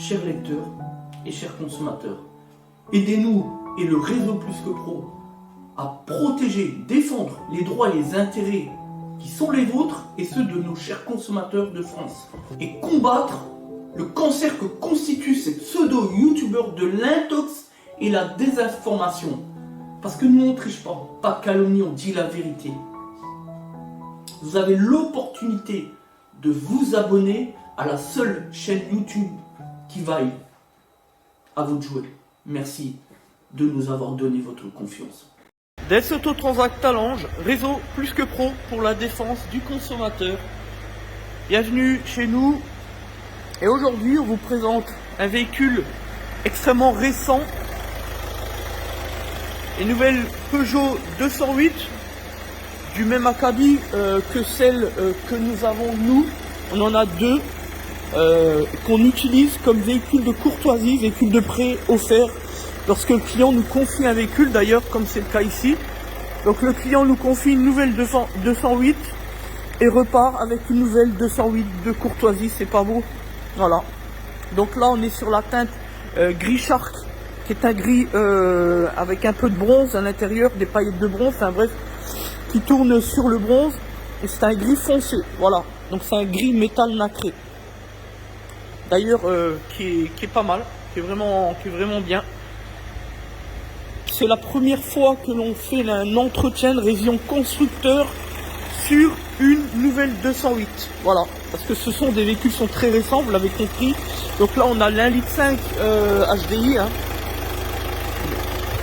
chers lecteurs et chers consommateurs. Aidez-nous et le réseau Plus que Pro à protéger, défendre les droits et les intérêts qui sont les vôtres et ceux de nos chers consommateurs de France. Et combattre le cancer que constituent ces pseudo-youtubeurs de l'intox et la désinformation. Parce que nous, on ne triche pas de calomnie, on dit la vérité. Vous avez l'opportunité de vous abonner à la seule chaîne YouTube qui vaille. À vous de jouer. Merci de nous avoir donné votre confiance. Des Autotransact Talange, réseau Plus que Pro pour la défense du consommateur. Bienvenue chez nous. Et aujourd'hui, on vous présente un véhicule extrêmement récent. Une nouvelle Peugeot 208 du même acabit que celle que nous avons nous. On en a deux qu'on utilise comme véhicule de courtoisie, véhicule de prêt offert lorsque le client nous confie un véhicule, d'ailleurs comme c'est le cas ici. Donc le client nous confie une nouvelle 208 et repart avec une nouvelle 208 de courtoisie, c'est pas beau. Voilà. Donc là on est sur la teinte gris shark, qui est un gris avec un peu de bronze à l'intérieur, des paillettes de bronze, enfin bref, qui tourne sur le bronze, et c'est un gris foncé, voilà. Donc c'est un gris métal nacré. D'ailleurs qui est pas mal, qui est vraiment bien. C'est la première fois que l'on fait un entretien de révision constructeur sur une nouvelle 208. Voilà, parce que ce sont des véhicules qui sont très récents, vous l'avez compris. Donc là on a l'1,5 litre HDI, hein.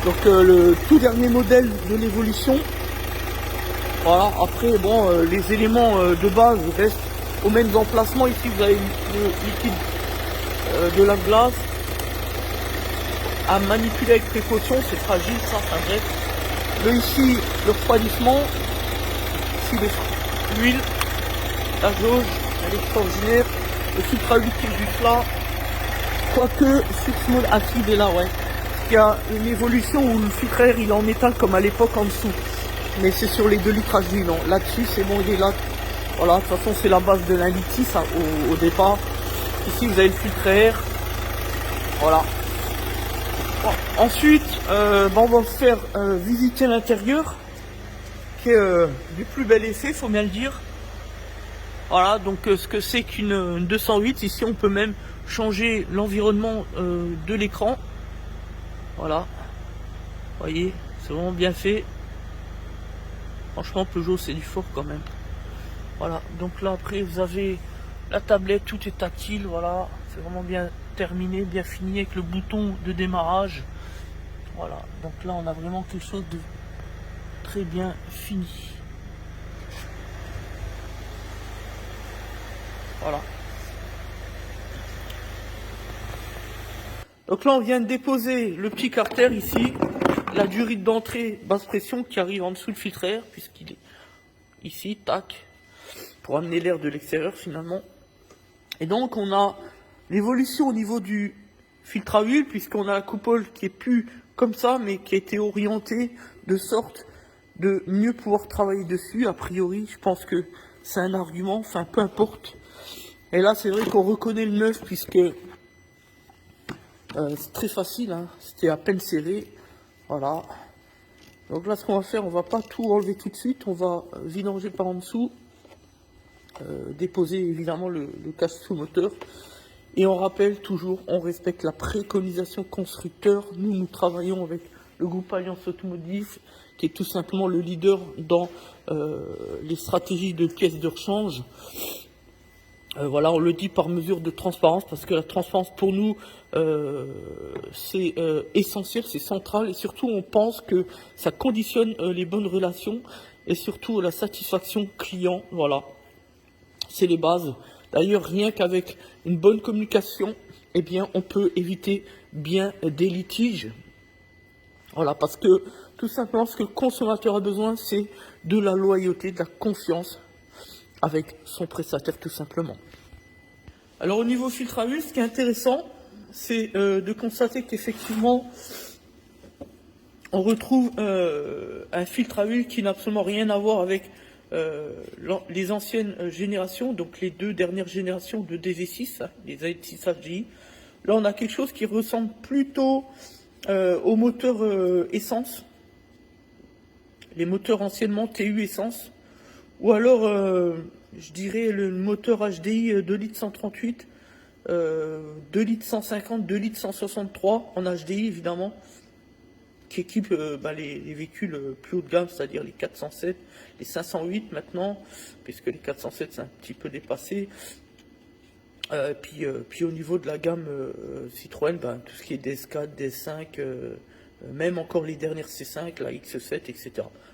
Donc le tout dernier modèle de l'évolution. Voilà, après bon, les éléments de base restent aux mêmes emplacements. Ici vous avez le liquide de la glace à manipuler avec précaution, c'est fragile ça, enfin bref. Ici le refroidissement, ici l'huile, la jauge, elle est extraordinaire. Le filtre liquide juste là, quoique sur ce mode acide est là, ouais. Il y a une évolution où le filtre air il est en métal comme à l'époque en dessous. Mais c'est sur les 2 litres HDI, non. Là-dessus c'est bon, il est là. Voilà, de toute façon c'est la base de l'1,6 litre au départ. Ici vous avez le filtre air. Voilà. Bon. Ensuite, on va vous faire visiter l'intérieur, qui est du plus bel effet, faut bien le dire. Voilà, donc ce que c'est qu'une 208, ici on peut même changer l'environnement de l'écran. Voilà, vous voyez, c'est vraiment bien fait. Franchement, Peugeot, c'est du fort quand même. Voilà, donc là après vous avez la tablette, tout est tactile, voilà, c'est vraiment bien terminé, bien fini avec le bouton de démarrage. Voilà, donc là on a vraiment quelque chose de très bien fini. Voilà. Donc là on vient de déposer le petit carter ici, la durite d'entrée basse pression qui arrive en dessous le filtre air, puisqu'il est ici, tac, pour amener l'air de l'extérieur finalement. Et donc on a l'évolution au niveau du filtre à huile, puisqu'on a la coupole qui est plus comme ça, mais qui a été orientée de sorte de mieux pouvoir travailler dessus. A priori, je pense que c'est un argument, enfin peu importe. Et là c'est vrai qu'on reconnaît le neuf, puisque c'est très facile, hein. C'était à peine serré. Voilà. Donc là ce qu'on va faire, on va pas tout enlever tout de suite, on va vidanger par en dessous. Déposer évidemment le casque sous moteur, et on rappelle toujours, on respecte la préconisation constructeur. Nous travaillons avec le groupe Alliance Automotive, qui est tout simplement le leader dans les stratégies de pièces de rechange. Voilà, on le dit par mesure de transparence, parce que la transparence pour nous c'est essentiel, c'est central, et surtout on pense que ça conditionne les bonnes relations et surtout la satisfaction client. Voilà. C'est les bases. D'ailleurs, rien qu'avec une bonne communication, eh bien, on peut éviter bien des litiges. Voilà, parce que tout simplement, ce que le consommateur a besoin, c'est de la loyauté, de la confiance avec son prestataire, tout simplement. Alors, au niveau filtre à huile, ce qui est intéressant, c'est de constater qu'effectivement, on retrouve un filtre à huile qui n'a absolument rien à voir avec les anciennes générations, donc les 2 dernières générations de DV6, les AX6 HDI. Là, on a quelque chose qui ressemble plutôt au moteur essence. Les moteurs anciennement TU essence. Ou alors, je dirais le moteur HDI 2 litres 138, 2 litres 150, 2 litres 163 en HDI évidemment, qui équipe les véhicules plus haut de gamme, c'est-à-dire les 407, les 508 maintenant, puisque les 407 c'est un petit peu dépassé. Puis au niveau de la gamme Citroën, tout ce qui est DS4, DS5, même encore les dernières C5, la X7, etc.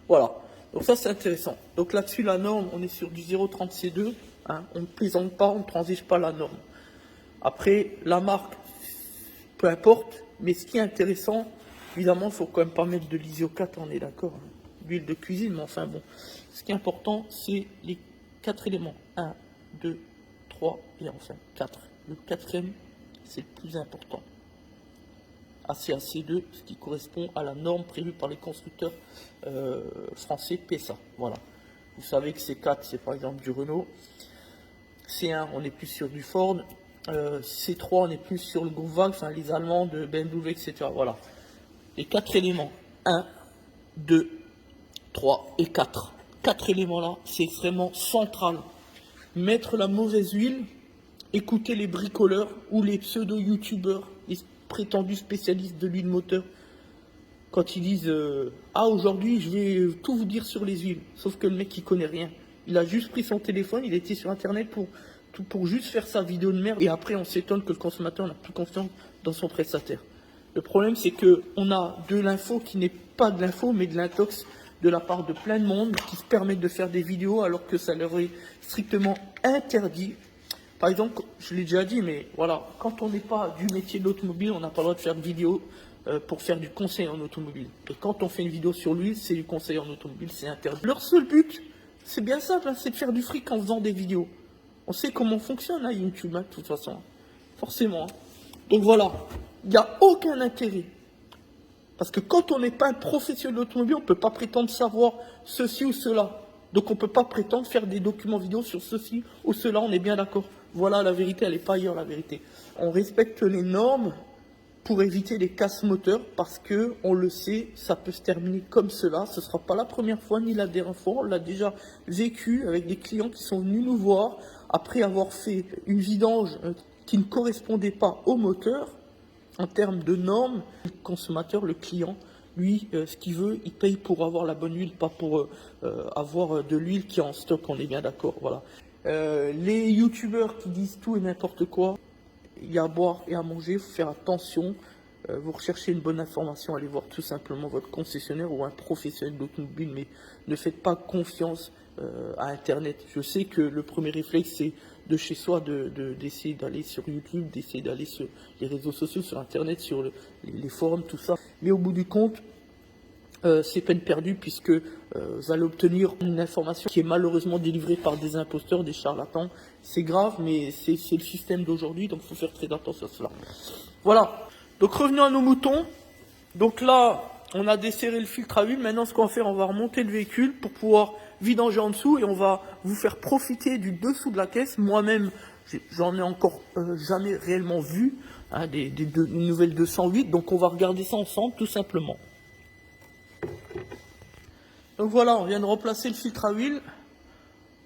Voilà, donc ça c'est intéressant. Donc là-dessus, la norme, on est sur du 0,30 C2, hein, on ne plaisante pas, on ne transige pas la norme. Après, la marque, peu importe, mais ce qui est intéressant, évidemment, il ne faut quand même pas mettre de l'ISO 4, on est d'accord, hein, d'huile de cuisine, mais enfin bon. Ce qui est important, c'est les 4 éléments. 1, 2, 3 et enfin 4. Le quatrième, c'est le plus important. ACAC2, ce qui correspond à la norme prévue par les constructeurs français PSA. Voilà. Vous savez que C4, c'est par exemple du Renault. C1, on est plus sur du Ford. C3, on est plus sur le groupe Volkswagen, enfin les Allemands de BMW, etc. Voilà. Les 4 éléments. 1, 2, 3 et 4. 4 éléments-là, c'est extrêmement central. Mettre la mauvaise huile, écouter les bricoleurs ou les pseudo-youtubeurs, les prétendus spécialistes de l'huile moteur, quand ils disent ah, aujourd'hui je vais tout vous dire sur les huiles, sauf que le mec il connaît rien. Il a juste pris son téléphone, il était sur internet pour juste faire sa vidéo de merde, et après on s'étonne que le consommateur n'a plus confiance dans son prestataire. Le problème c'est que on a de l'info qui n'est pas de l'info mais de l'intox de la part de plein de monde qui se permettent de faire des vidéos alors que ça leur est strictement interdit. Par exemple, je l'ai déjà dit, mais voilà, quand on n'est pas du métier de l'automobile, on n'a pas le droit de faire de vidéo pour faire du conseil en automobile. Et quand on fait une vidéo sur l'huile, c'est du conseil en automobile, c'est interdit. Leur seul but, c'est bien simple, hein, c'est de faire du fric en faisant des vidéos. On sait comment fonctionne hein, YouTube, hein, de toute façon, forcément. Hein. Donc voilà, il n'y a aucun intérêt. Parce que quand on n'est pas un professionnel de l'automobile, on ne peut pas prétendre savoir ceci ou cela. Donc on ne peut pas prétendre faire des documents vidéo sur ceci ou cela, on est bien d'accord. Voilà la vérité, elle n'est pas ailleurs la vérité. On respecte les normes pour éviter les casses moteurs parce que, on le sait, ça peut se terminer comme cela. Ce ne sera pas la première fois ni la dernière fois. On l'a déjà vécu avec des clients qui sont venus nous voir après avoir fait une vidange qui ne correspondait pas au moteur. En termes de normes, le consommateur, le client, lui, ce qu'il veut, il paye pour avoir la bonne huile, pas pour avoir de l'huile qui est en stock, on est bien d'accord, voilà. Les youtubeurs qui disent tout et n'importe quoi, il y a à boire et à manger, il faut faire attention. Vous recherchez une bonne information, allez voir tout simplement votre concessionnaire ou un professionnel d'automobile, mais ne faites pas confiance à Internet. Je sais que le premier réflexe, c'est de chez soi d'essayer d'aller sur YouTube, d'essayer d'aller sur les réseaux sociaux, sur Internet, sur les forums, tout ça. Mais au bout du compte, c'est peine perdue puisque vous allez obtenir une information qui est malheureusement délivrée par des imposteurs, des charlatans. C'est grave, mais c'est le système d'aujourd'hui, donc il faut faire très attention à cela. Voilà. Donc revenons à nos moutons. Donc là, on a desserré le filtre à huile. Maintenant, ce qu'on va faire, on va remonter le véhicule pour pouvoir vidanger en dessous et on va vous faire profiter du dessous de la caisse. Moi-même, j'en ai encore jamais réellement vu hein, une nouvelle 208. Donc on va regarder ça ensemble, tout simplement. Donc voilà, on vient de remplacer le filtre à huile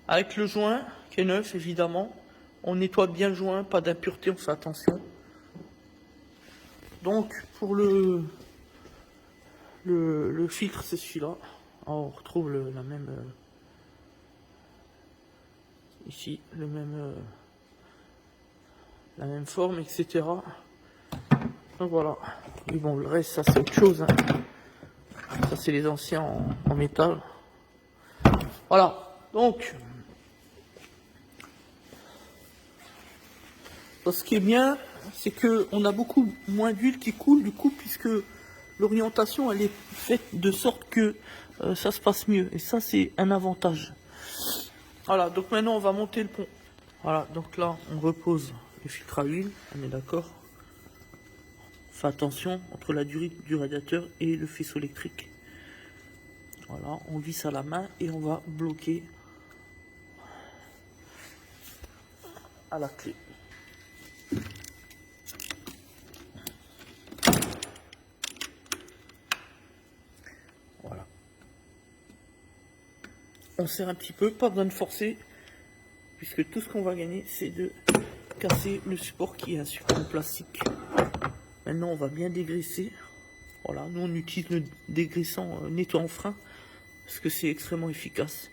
avec le joint qui est neuf, évidemment. On nettoie bien le joint, pas d'impureté, on fait attention. Donc pour le filtre, c'est celui-là. On retrouve la même ici, la même forme, etc. Donc voilà. Et bon, le reste, ça c'est autre chose. Hein. Ça c'est les anciens en métal. Voilà. Donc, ce qui est bien, c'est que on a beaucoup moins d'huile qui coule du coup, puisque l'orientation elle est faite de sorte que ça se passe mieux. Et ça c'est un avantage. Voilà, donc maintenant on va monter le pont. Voilà, donc là on repose le filtre à huile, on est d'accord. Fais attention entre la durée du radiateur et le faisceau électrique. Voilà, on visse à la main et on va bloquer à la clé. Voilà. On serre un petit peu, pas besoin de forcer, puisque tout ce qu'on va gagner, c'est de casser le support qui est un support en plastique. Maintenant, on va bien dégraisser. Voilà, nous on utilise le dégraissant nettoyant frein, parce que c'est extrêmement efficace.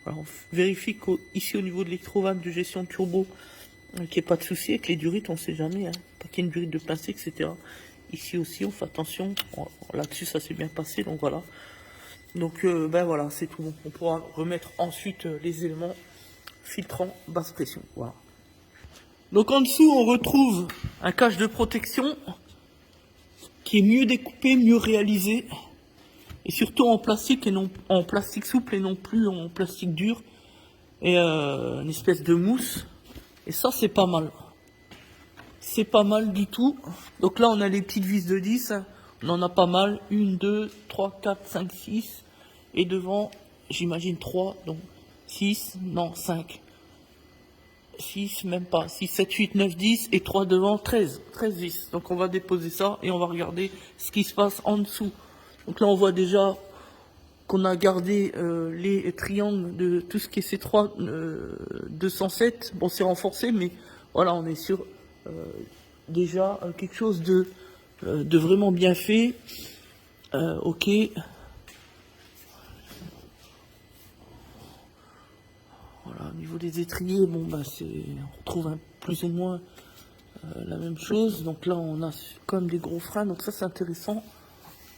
Alors, on vérifie qu'ici au niveau de l'électrovanne de gestion turbo, qu'il n'y ait pas de souci avec les durites, on ne sait jamais, hein, pas qu'il y ait une durite de pincée, etc. Ici aussi, on fait attention. Là-dessus, ça s'est bien passé, donc voilà. Donc, ben voilà, c'est tout. On pourra remettre ensuite les éléments filtrants basse pression. Voilà. Donc en dessous, on retrouve un cache de protection qui est mieux découpé, mieux réalisé, et surtout en plastique et non en plastique souple et non plus en plastique dur, et une espèce de mousse. Et ça, c'est pas mal. C'est pas mal du tout. Donc là, on a les petites vis de 10. On en a pas mal. 1, 2, 3, 4, 5, 6. Et devant, j'imagine 3. Donc 6, non 5. 6, même pas. 6, 7, 8, 9, 10. Et 3 devant, 13. 13 vis. Donc on va déposer ça et on va regarder ce qui se passe en dessous. Donc là, on voit déjà qu'on a gardé les triangles de tout ce qui est C3 207. Bon, c'est renforcé, mais voilà, on est sur déjà quelque chose de vraiment bien fait. Ok. Voilà, au niveau des étriers, bon bah on retrouve plus ou moins la même chose. Donc là, on a quand même des gros freins, donc ça c'est intéressant.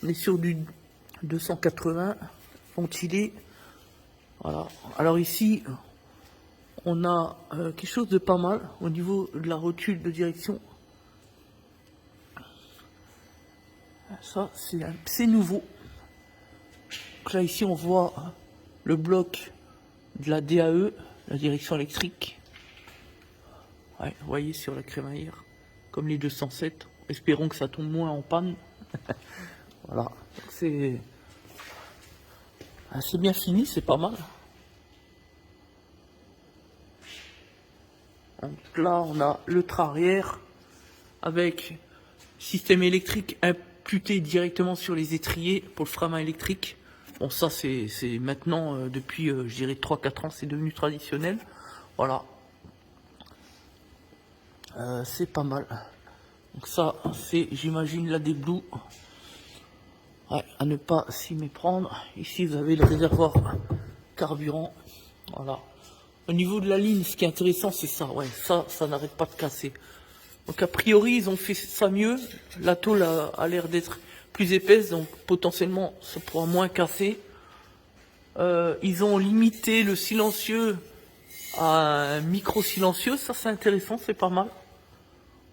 On est sur du 280 ventilé. Voilà. Alors ici, on a quelque chose de pas mal au niveau de la rotule de direction. Ça, c'est nouveau. Donc là, ici, on voit le bloc de la DAE, la direction électrique. Ouais, vous voyez sur la crémaillère, comme les 207. Espérons que ça tombe moins en panne. Voilà. C'est bien fini, c'est pas mal. Donc là, on a le train arrière avec système électrique imputé directement sur les étriers pour le frein à main électrique. Bon, ça, c'est maintenant, depuis, je dirais, 3-4 ans, c'est devenu traditionnel. Voilà. C'est pas mal. Donc ça, c'est, j'imagine, la D-Blue. Ouais, à ne pas s'y méprendre. Ici, vous avez le réservoir carburant. Voilà. Au niveau de la ligne, ce qui est intéressant, c'est ça. Ouais, ça n'arrête pas de casser. Donc, a priori, ils ont fait ça mieux. La tôle a l'air d'être plus épaisse, donc potentiellement, ça pourra moins casser. Ils ont limité le silencieux à un micro silencieux. Ça, c'est intéressant, c'est pas mal.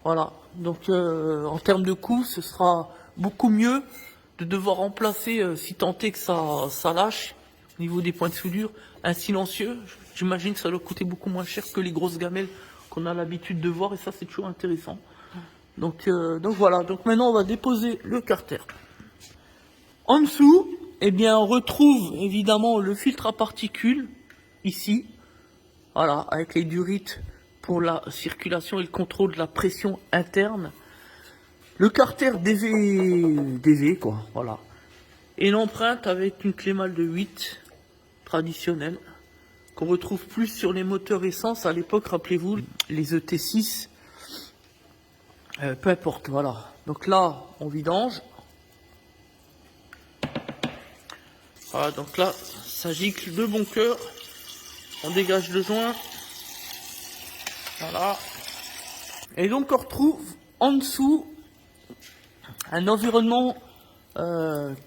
Voilà. Donc, en termes de coût, ce sera beaucoup mieux de devoir remplacer, si tant est que ça lâche, au niveau des points de soudure, un silencieux. J'imagine que ça doit coûter beaucoup moins cher que les grosses gamelles qu'on a l'habitude de voir, et ça c'est toujours intéressant. Donc voilà, donc maintenant on va déposer le carter. En dessous, eh bien on retrouve évidemment le filtre à particules, ici, voilà, avec les durites pour la circulation et le contrôle de la pression interne. Le carter DV quoi, voilà. Et l'empreinte avec une clé malle de 8, traditionnelle, qu'on retrouve plus sur les moteurs essence à l'époque, rappelez-vous, les ET6, peu importe, voilà. Donc là, on vidange. Voilà, donc là, ça gicle de bon cœur. On dégage le joint. Voilà. Et donc on retrouve en dessous un environnement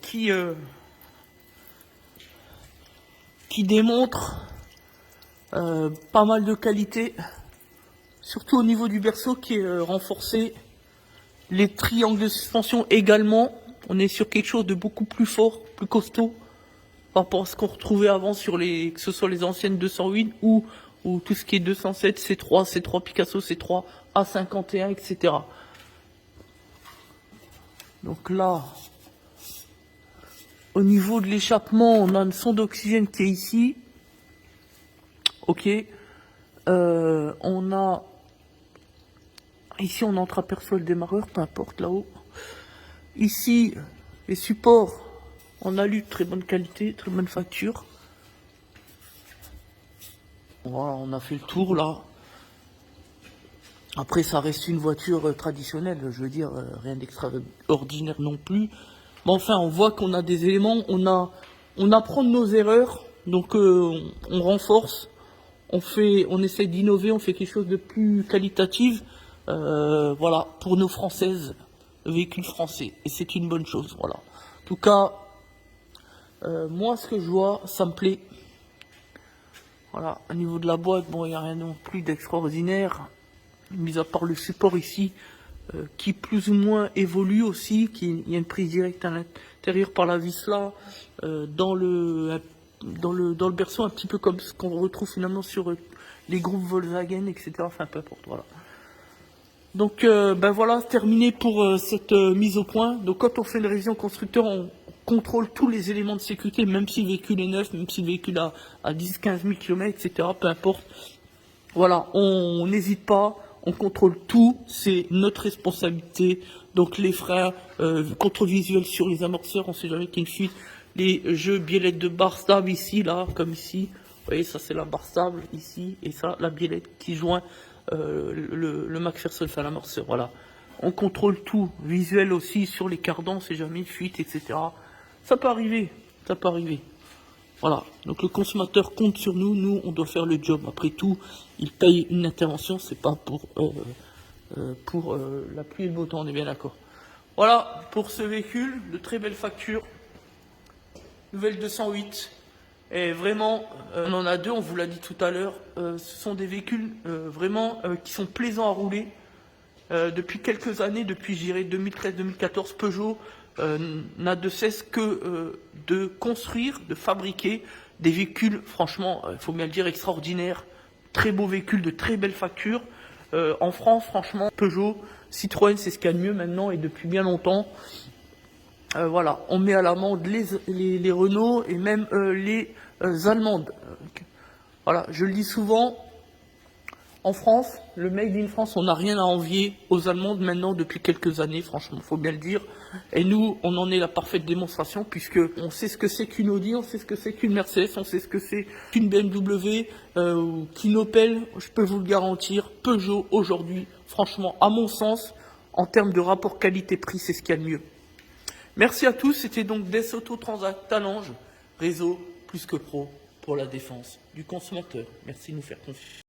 qui démontre pas mal de qualité, surtout au niveau du berceau qui est renforcé. Les triangles de suspension également. On est sur quelque chose de beaucoup plus fort, plus costaud par rapport à ce qu'on retrouvait avant sur que ce soit les anciennes 208 ou tout ce qui est 207, C3 Picasso, C3, A51, etc. Donc là, au niveau de l'échappement, on a une sonde d'oxygène qui est ici. Ok. On a... Ici, on entreaperçoit le démarreur, peu importe, là-haut. Ici, les supports En alu, très bonne qualité, très bonne facture. Voilà, on a fait le tour là. Après, ça reste une voiture traditionnelle, je veux dire, rien d'extraordinaire non plus. Mais enfin, on voit qu'on a des éléments, on apprend de nos erreurs, donc on renforce, on essaie d'innover, on fait quelque chose de plus qualitatif, voilà, pour nos françaises, le véhicule français, et c'est une bonne chose, voilà. En tout cas, moi, ce que je vois, ça me plaît. Voilà, au niveau de la boîte, bon, il n'y a rien non plus d'extraordinaire, mis à part le support ici, qui plus ou moins évolue aussi, il y a une prise directe à l'intérieur par la vis là, dans le berceau, un petit peu comme ce qu'on retrouve finalement sur les groupes Volkswagen, etc. Enfin, peu importe, voilà. Donc, ben voilà, terminé pour cette mise au point. Donc, quand on fait une révision constructeur, on contrôle tous les éléments de sécurité, même si le véhicule est neuf, même si le véhicule a 10-15 000 km, etc., peu importe. Voilà, on n'hésite pas, on contrôle tout, c'est notre responsabilité. Donc les freins, contrôle visuel sur les amortisseurs, on sait jamais qu'il y a une fuite. Les jeux biellettes de barre stable ici, là, comme ici. Vous voyez, ça c'est la barre stable ici, et ça, la biellette qui joint le McPherson, enfin l'amortisseur, voilà. On contrôle tout, visuel aussi sur les cardans, on sait jamais une fuite, etc. Ça peut arriver, ça peut arriver. Voilà, donc le consommateur compte sur nous, nous on doit faire le job. Après tout, il paye une intervention, c'est pas pour la pluie et le beau temps, on est bien d'accord. Voilà, pour ce véhicule, de très belles factures, nouvelle 208, et vraiment, on en a deux, on vous l'a dit tout à l'heure, ce sont des véhicules vraiment qui sont plaisants à rouler. Depuis quelques années, depuis je dirais 2013-2014, Peugeot n'a de cesse que de construire, de fabriquer des véhicules, franchement, il faut bien le dire, extraordinaires, très beaux véhicules, de très belles factures. En France, franchement, Peugeot, Citroën, c'est ce qu'il y a de mieux maintenant et depuis bien longtemps. Voilà, on met à l'amende les Renault et même les Allemandes. Voilà, je le dis souvent. En France, le Made in France, on n'a rien à envier aux Allemandes maintenant depuis quelques années, franchement, il faut bien le dire. Et nous, on en est la parfaite démonstration, puisque on sait ce que c'est qu'une Audi, on sait ce que c'est qu'une Mercedes, on sait ce que c'est qu'une BMW, qu'une Opel, je peux vous le garantir. Peugeot, aujourd'hui, franchement, à mon sens, en termes de rapport qualité-prix, c'est ce qu'il y a de mieux. Merci à tous, c'était donc Des Auto Transact Talange, réseau plus que pro pour la défense du consommateur. Merci de nous faire confiance.